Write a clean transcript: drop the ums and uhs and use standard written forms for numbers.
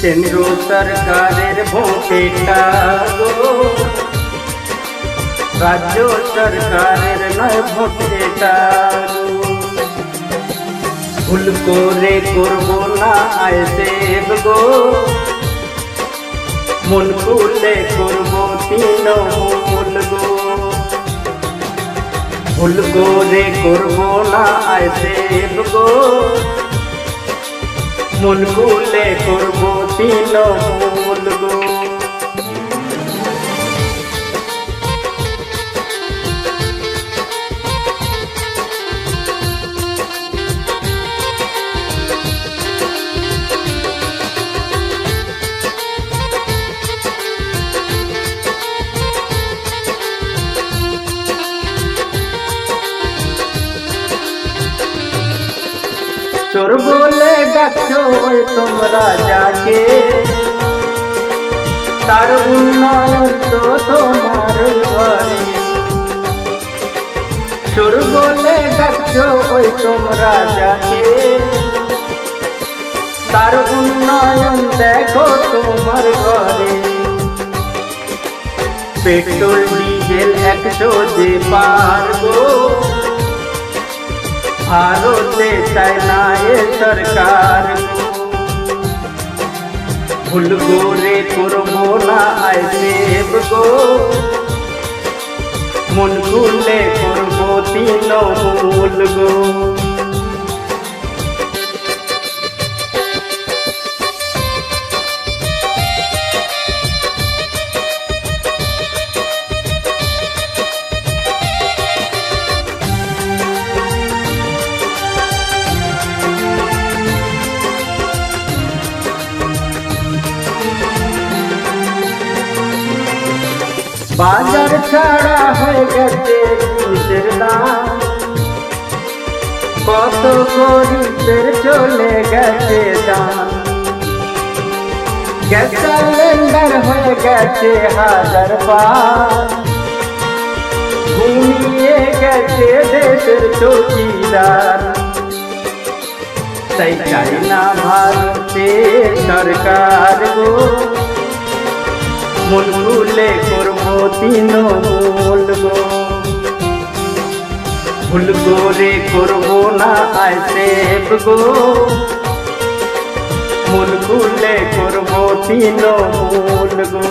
কেন্দ্র সরকারের ভোটেটা গো, রাজ্য সরকারের নয় ভোটেটা গো। ভুল করে করবো না আয় দেব গো, মন খুলে করবো তৃণমূল গো। ভুল করে করবো না আয় দেব গো, মন খুলে করবো তৃণমূল গো। চোর বলে ডাকছো তোমরা যাকে, তার উন্নয়ন তো তোমার ঘরে। চোর বলে ডাকছো তোমরা যাকে, তার উন্নয়ন দেখো তোমার ঘরে। পেট্রোল ডিজেল 100 যে পারবো, ভারতে চায় না এ সরকার। ভুল করে করবো না আয় দেব গো, মন খুলে করবো তৃণমূল গো। বাজার ছাড়া হয়ে গেছে জিনিসের দাম, কত গরিবের চলে গেছে দাম। গ্যাস সিলিন্ডার হয়ে গেছে 1000 পার, ঘুমিয়ে গেছে দেশের চৌকিদার। তাই চাই না ভারতের সরকার গো, মন খুলে করবো তৃণমূল গো। ভুল করে করবো না আয় দেব গো, মন খুলে করবো তৃণমূল গো।